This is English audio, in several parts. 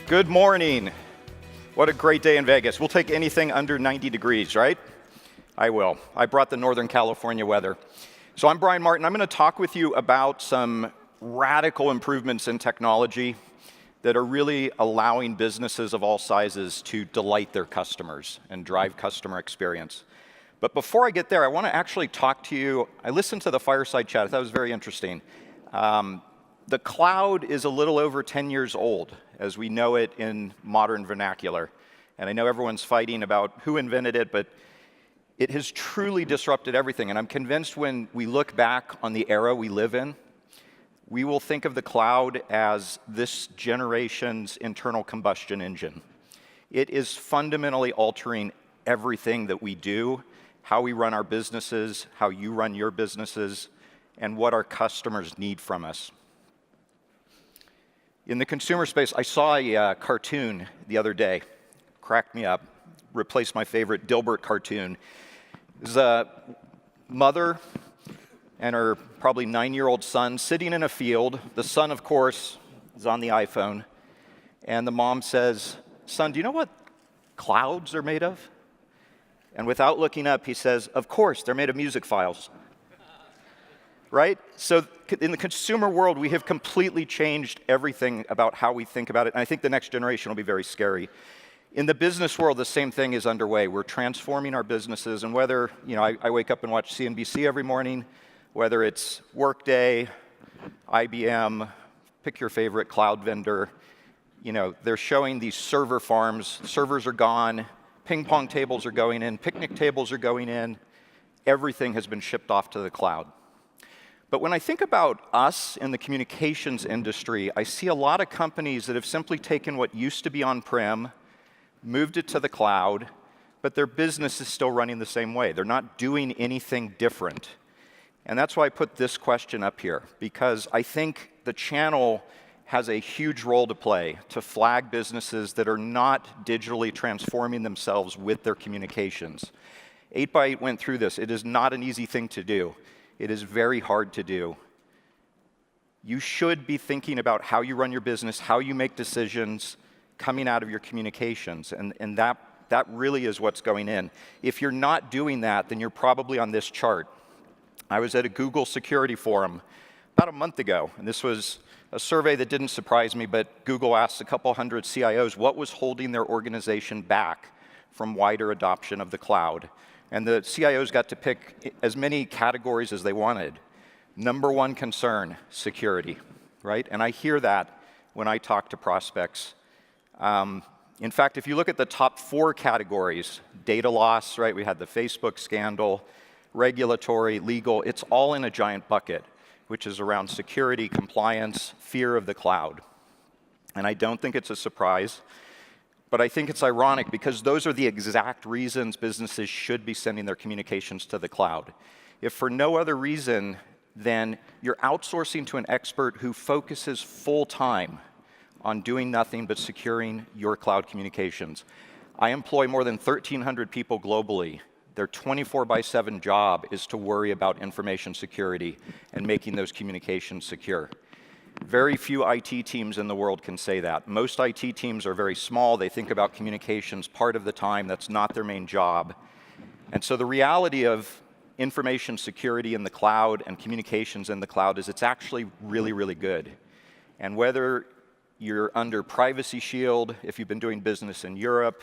Good morning. What a great day in Vegas. We'll take anything under 90 degrees, right? I will. I brought the Northern California weather. So I'm Bryan Martin. I'm going to talk with you about some radical improvements in technology that are really allowing businesses of all sizes to delight their customers and drive customer experience. But before I get there, I want to actually talk to you. I listened to the fireside chat. I thought it was very interesting. The cloud is a little over 10 years old, as we know it in modern vernacular. And I know everyone's fighting about who invented it, but it has truly disrupted everything. And I'm convinced when we look back on the era we live in, we will think of the cloud as this generation's internal combustion engine. It is fundamentally altering everything that we do, how we run our businesses, how you run your businesses, and what our customers need from us. In the consumer space, I saw a cartoon the other day. Cracked me up. Replaced my favorite Dilbert cartoon. It was a mother and her probably 9-year-old son sitting in a field. The son, of course, is on the iPhone. And the mom says, "Son, do you know what clouds are made of?" And without looking up, he says, "Of course, they're made of music files." Right? So in the consumer world, we have completely changed everything about how we think about it. And I think the next generation will be very scary. In the business world, the same thing is underway. We're transforming our businesses. And whether, I wake up and watch CNBC every morning, whether it's Workday, IBM, pick your favorite cloud vendor, they're showing these server farms. Servers are gone. Ping pong tables are going in. Picnic tables are going in. Everything has been shipped off to the cloud. But when I think about us in the communications industry, I see a lot of companies that have simply taken what used to be on-prem, moved it to the cloud, but their business is still running the same way. They're not doing anything different. And that's why I put this question up here, because I think the channel has a huge role to play to flag businesses that are not digitally transforming themselves with their communications. 8x8 went through this. It is not an easy thing to do. It is very hard to do. You should be thinking about how you run your business, how you make decisions coming out of your communications, and that really is what's going in. If you're not doing that, then you're probably on this chart. I was at a Google security forum about a month ago, and this was a survey that didn't surprise me, but Google asked a couple hundred CIOs what was holding their organization back from wider adoption of the cloud. And the CIOs got to pick as many categories as they wanted. Number one concern, security, right? And I hear that when I talk to prospects. In fact, if you look at the top 4 categories, data loss, right? We had the Facebook scandal, regulatory, legal, it's all in a giant bucket, which is around security, compliance, fear of the cloud. And I don't think it's a surprise. But I think it's ironic because those are the exact reasons businesses should be sending their communications to the cloud. If for no other reason, then you're outsourcing to an expert who focuses full-time on doing nothing but securing your cloud communications. I employ more than 1,300 people globally. Their 24/7 job is to worry about information security and making those communications secure. Very few IT teams in the world can say that. Most IT teams are very small. They think about communications part of the time. That's not their main job. And so the reality of information security in the cloud and communications in the cloud is it's actually really, really good. And whether you're under Privacy Shield, if you've been doing business in Europe,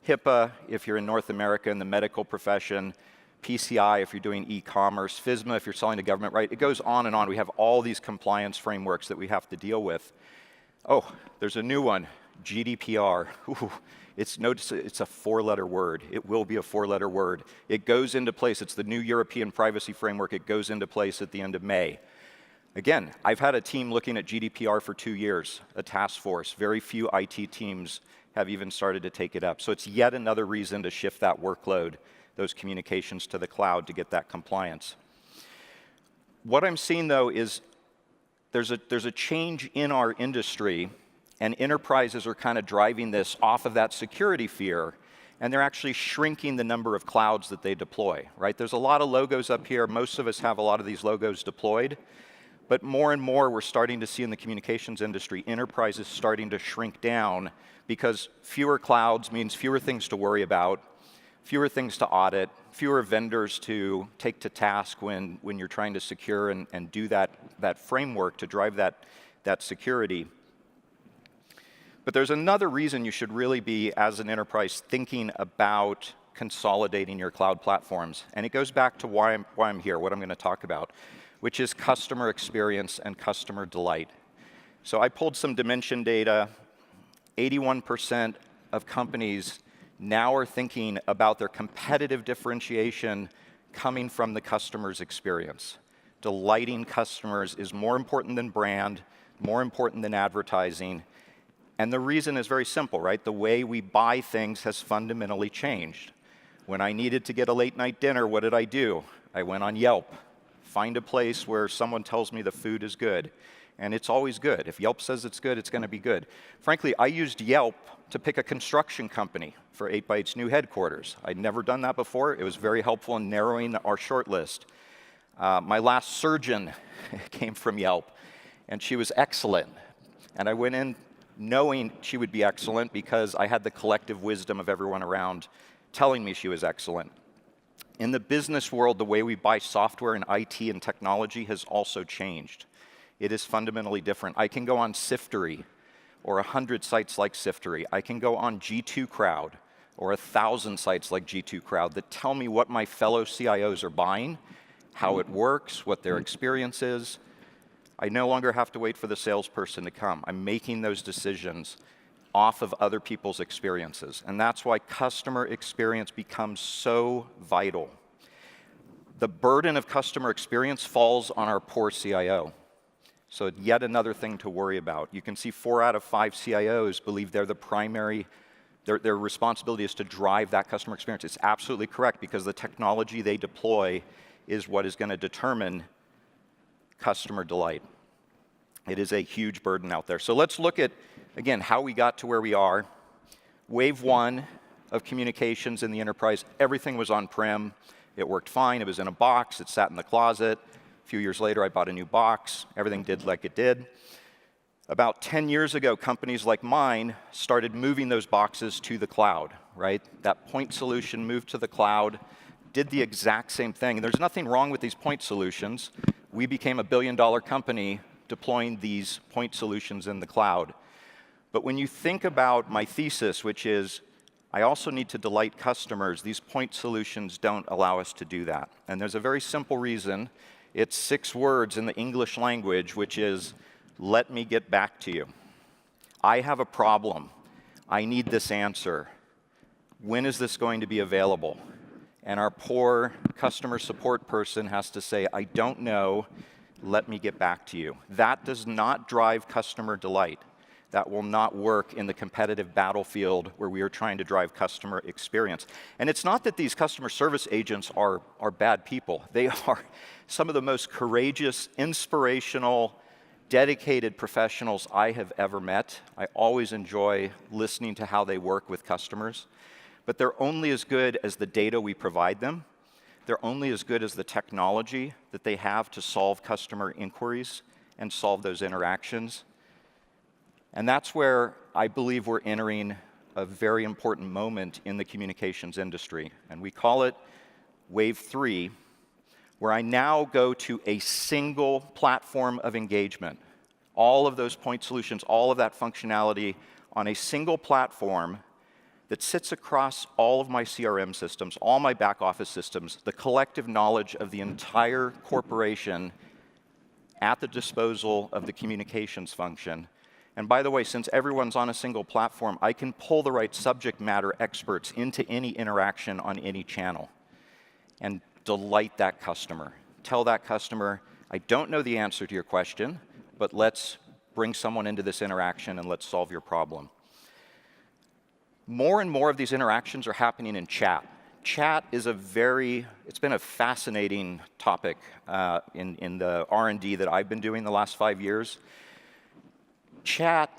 HIPAA, if you're in North America in the medical profession, PCI if you're doing e-commerce, FISMA if you're selling to government, right? It goes on and on. We have all these compliance frameworks that we have to deal with. Oh, there's a new one, GDPR. Ooh, it's a 4-letter word. It will be a 4-letter word. It goes into place. It's the new European privacy framework. It goes into place at the end of May. Again, I've had a team looking at GDPR for 2 years, a task force. Very few IT teams have even started to take it up. So it's yet another reason to shift that workload, those communications to the cloud to get that compliance. What I'm seeing, though, is there's a change in our industry, and enterprises are kind of driving this off of that security fear, and they're actually shrinking the number of clouds that they deploy, right? There's a lot of logos up here. Most of us have a lot of these logos deployed. But more and more, we're starting to see in the communications industry, enterprises starting to shrink down because fewer clouds means fewer things to worry about, fewer things to audit, fewer vendors to take to task when you're trying to secure and do that framework to drive that security. But there's another reason you should really be, as an enterprise, thinking about consolidating your cloud platforms. And it goes back to why I'm here, what I'm going to talk about, which is customer experience and customer delight. So I pulled some Dimension data. 81% of companies now are thinking about their competitive differentiation coming from the customer's experience. Delighting customers is more important than brand, more important than advertising. And the reason is very simple, right? The way we buy things has fundamentally changed. When I needed to get a late night dinner, what did I do? I went on Yelp. Find a place where someone tells me the food is good. And it's always good. If Yelp says it's good, it's going to be good. Frankly, I used Yelp to pick a construction company for 8x8's new headquarters. I'd never done that before. It was very helpful in narrowing our short list. My last surgeon came from Yelp, and she was excellent. And I went in knowing she would be excellent because I had the collective wisdom of everyone around telling me she was excellent. In the business world, the way we buy software and IT and technology has also changed. It is fundamentally different. I can go on Siftery or 100 sites like Siftery. I can go on G2 Crowd or 1,000 sites like G2 Crowd that tell me what my fellow CIOs are buying, how it works, what their experience is. I no longer have to wait for the salesperson to come. I'm making those decisions off of other people's experiences. And that's why customer experience becomes so vital. The burden of customer experience falls on our poor CIO. So yet another thing to worry about. You can see 4 out of 5 CIOs believe they're the primary, their responsibility is to drive that customer experience. It's absolutely correct because the technology they deploy is what is going to determine customer delight. It is a huge burden out there. So let's look at, again, how we got to where we are. Wave 1 of communications in the enterprise, everything was on-prem. It worked fine. It was in a box. It sat in the closet. A few years later, I bought a new box. Everything did like it did. About 10 years ago, companies like mine started moving those boxes to the cloud, right? That point solution moved to the cloud, did the exact same thing. And there's nothing wrong with these point solutions. We became a billion-dollar company deploying these point solutions in the cloud. But when you think about my thesis, which is I also need to delight customers, these point solutions don't allow us to do that. And there's a very simple reason. It's 6 words in the English language, which is, let me get back to you. I have a problem. I need this answer. When is this going to be available? And our poor customer support person has to say, I don't know. Let me get back to you. That does not drive customer delight. That will not work in the competitive battlefield where we are trying to drive customer experience. And it's not that these customer service agents are bad people. They are some of the most courageous, inspirational, dedicated professionals I have ever met. I always enjoy listening to how they work with customers. But they're only as good as the data we provide them. They're only as good as the technology that they have to solve customer inquiries and solve those interactions. And that's where I believe we're entering a very important moment in the communications industry. And we call it Wave 3, where I now go to a single platform of engagement. All of those point solutions, all of that functionality on a single platform that sits across all of my CRM systems, all my back office systems, the collective knowledge of the entire corporation at the disposal of the communications function. And by the way, since everyone's on a single platform, I can pull the right subject matter experts into any interaction on any channel and delight that customer. Tell that customer, I don't know the answer to your question, but let's bring someone into this interaction and let's solve your problem. More and more of these interactions are happening in chat. Chat is it's been a fascinating topic in the R&D that I've been doing the last 5 years. Chat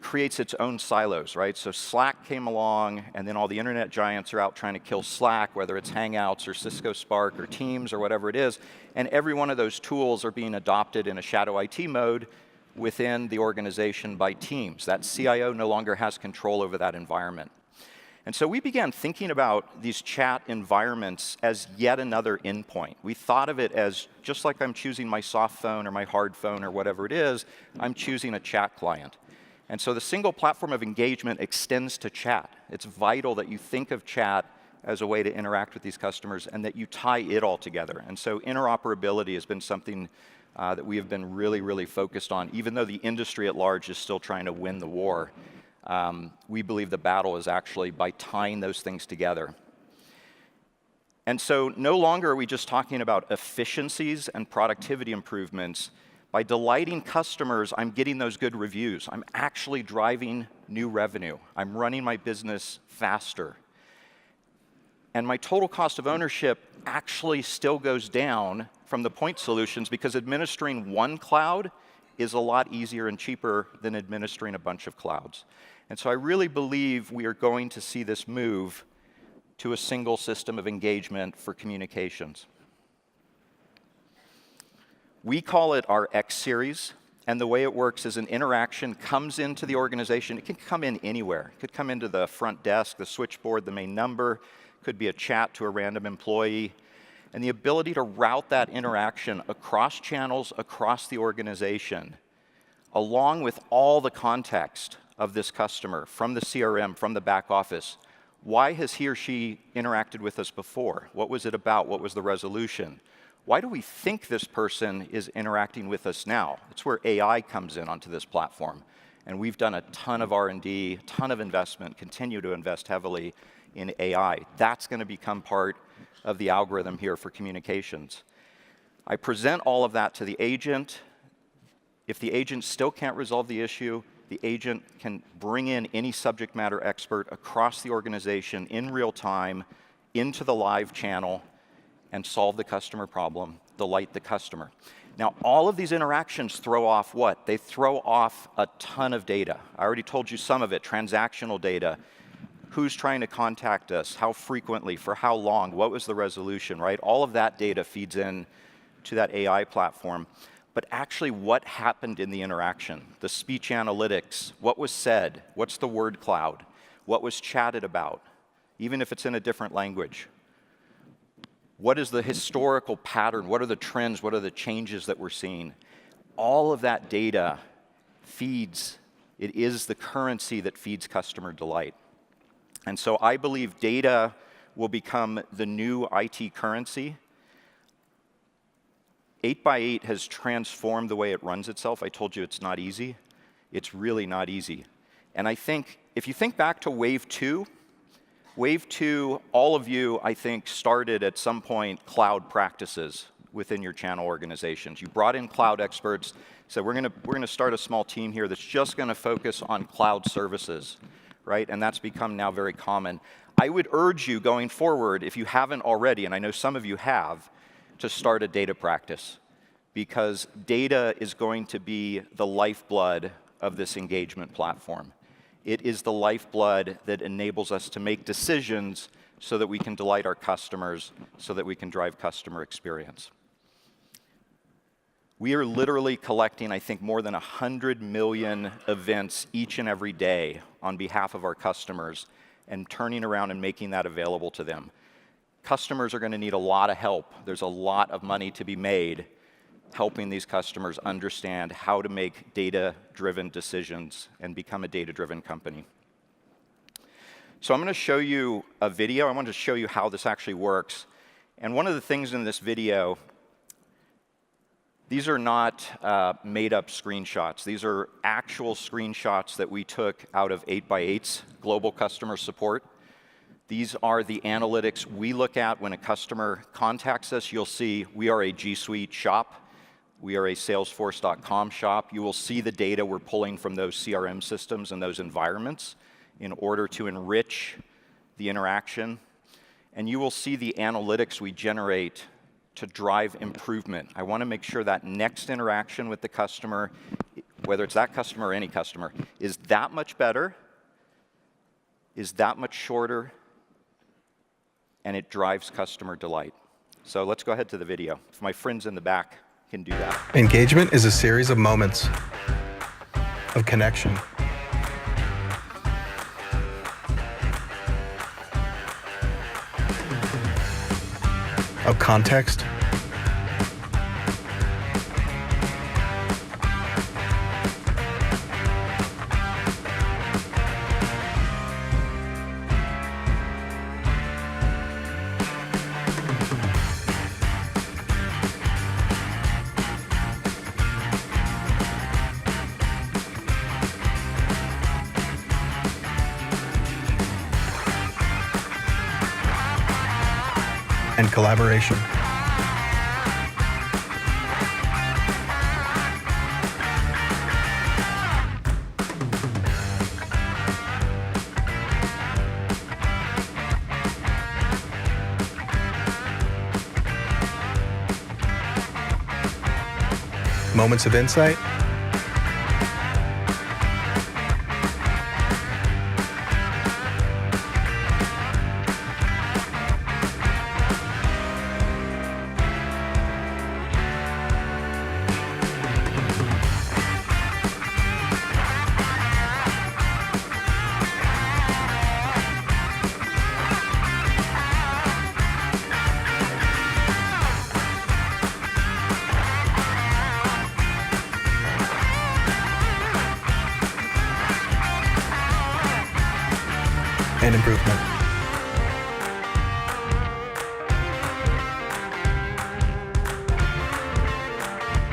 creates its own silos, right? So Slack came along, and then all the internet giants are out trying to kill Slack, whether it's Hangouts or Cisco Spark or Teams or whatever it is, and every one of those tools are being adopted in a shadow IT mode within the organization by teams. That CIO no longer has control over that environment. And so we began thinking about these chat environments as yet another endpoint. We thought of it as just like I'm choosing my soft phone or my hard phone or whatever it is, I'm choosing a chat client. And so the single platform of engagement extends to chat. It's vital that you think of chat as a way to interact with these customers and that you tie it all together. And so interoperability has been something that we have been really, really focused on, even though the industry at large is still trying to win the war. We believe the battle is actually by tying those things together. And so no longer are we just talking about efficiencies and productivity improvements. By delighting customers, I'm getting those good reviews. I'm actually driving new revenue. I'm running my business faster. And my total cost of ownership actually still goes down from the point solutions because administering one cloud is a lot easier and cheaper than administering a bunch of clouds. And so I really believe we are going to see this move to a single system of engagement for communications. We call it our X series, and the way it works is an interaction comes into the organization. It can come in anywhere. It could come into the front desk, the switchboard, the main number. It could be a chat to a random employee. And the ability to route that interaction across channels, across the organization, along with all the context of this customer, from the CRM, from the back office. Why has he or she interacted with us before? What was it about? What was the resolution? Why do we think this person is interacting with us now? It's where AI comes in onto this platform. And we've done a ton of R&D, a ton of investment, continue to invest heavily in AI. That's going to become part of the algorithm here for communications. I present all of that to the agent. If the agent still can't resolve the issue, the agent can bring in any subject matter expert across the organization in real time into the live channel and solve the customer problem, delight the customer. Now, all of these interactions throw off what? They throw off a ton of data. I already told you some of it, transactional data. Who's trying to contact us? How frequently? For how long? What was the resolution, right? All of that data feeds in to that AI platform. But actually, what happened in the interaction? The speech analytics, what was said? What's the word cloud? What was chatted about? Even if it's in a different language. What is the historical pattern? What are the trends? What are the changes that we're seeing? All of that data feeds, it is the currency that feeds customer delight. And so I believe data will become the new IT currency. 8x8 has transformed the way it runs itself. I told you it's not easy. It's really not easy. And I think, if you think back to Wave 2, all of you, I think, started at some point cloud practices within your channel organizations. You brought in cloud experts, said we're going to start a small team here that's just going to focus on cloud services, right? And that's become now very common. I would urge you going forward, if you haven't already, and I know some of you have, to start a data practice, because data is going to be the lifeblood of this engagement platform. It is the lifeblood that enables us to make decisions so that we can delight our customers, so that we can drive customer experience. We are literally collecting, I think, more than 100 million events each and every day on behalf of our customers and turning around and making that available to them. Customers are going to need a lot of help. There's a lot of money to be made helping these customers understand how to make data-driven decisions and become a data-driven company. So I'm going to show you a video. I want to show you how this actually works. And one of the things in this video, these are not made-up screenshots. These are actual screenshots that we took out of 8x8's global customer support. These are the analytics we look at when a customer contacts us. You'll see we are a G Suite shop. We are a Salesforce.com shop. You will see the data we're pulling from those CRM systems and those environments in order to enrich the interaction. And you will see the analytics we generate to drive improvement. I want to make sure that next interaction with the customer whether it's that customer or any customer, is that much better, is that much shorter, and it drives customer delight. So let's go ahead to the video. If my friends in the back can do that. Engagement is a series of moments of connection, of context, and collaboration. Moments of insight, and improvement.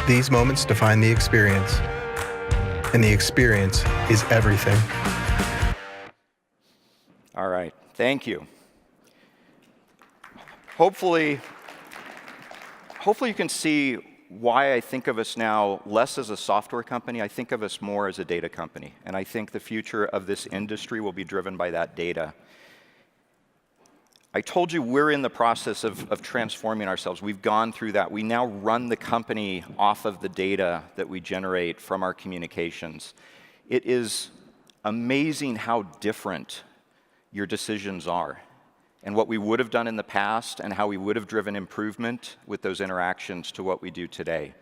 These moments define the experience, and the experience is everything. All right, thank you. Hopefully you can see why I think of us now less as a software company. I think of us more as a data company. And I think the future of this industry will be driven by that data. I told you we're in the process of transforming ourselves. We've gone through that. We now run the company off of the data that we generate from our communications. It is amazing how different your decisions are, and what we would have done in the past and how we would have driven improvement with those interactions to what we do today.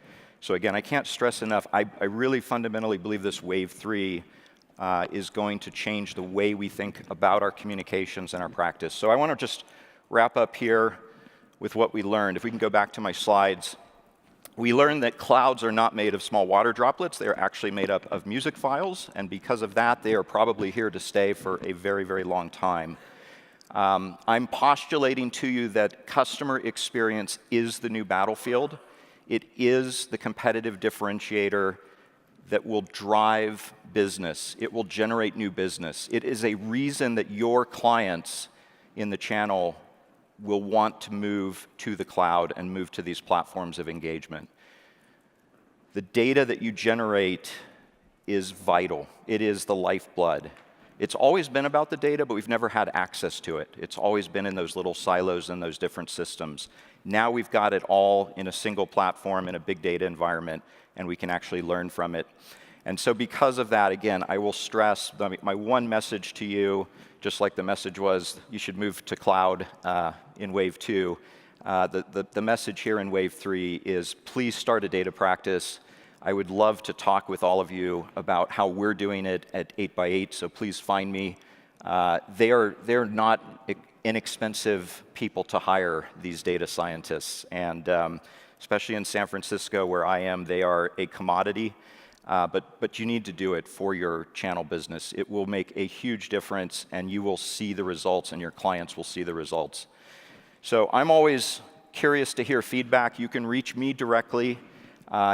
So again, I can't stress enough, I really fundamentally believe this wave 3 is going to change the way we think about our communications and our practice. So I want to just wrap up here with what we learned. If we can go back to my slides. We learned that clouds are not made of small water droplets. They're actually made up of music files, and because of that, they are probably here to stay for a very, very long time. I'm postulating to you that customer experience is the new battlefield. It is the competitive differentiator that will drive business. It will generate new business. It is a reason that your clients in the channel will want to move to the cloud and move to these platforms of engagement. The data that you generate is vital. It is the lifeblood. It's always been about the data, but we've never had access to it. It's always been in those little silos and those different systems. Now we've got it all in a single platform in a big data environment, and we can actually learn from it. And so because of that, again, I will stress my one message to you, just like the message was, you should move to cloud in wave 2. The message here in wave 3 is please start a data practice. I would love to talk with all of you about how we're doing it at 8x8, so please find me. They're not inexpensive people to hire, these data scientists, and especially in San Francisco where I am, they are a commodity, but you need to do it for your channel business. It will make a huge difference, and you will see the results, and your clients will see the results. So I'm always curious to hear feedback. You can reach me directly.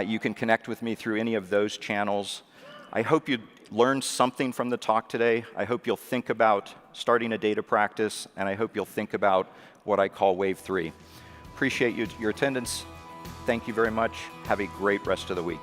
You can connect with me through any of those channels. I hope you learned something from the talk today. I hope you'll think about starting a data practice, and I hope you'll think about what I call Wave 3. Appreciate your attendance. Thank you very much. Have a great rest of the week.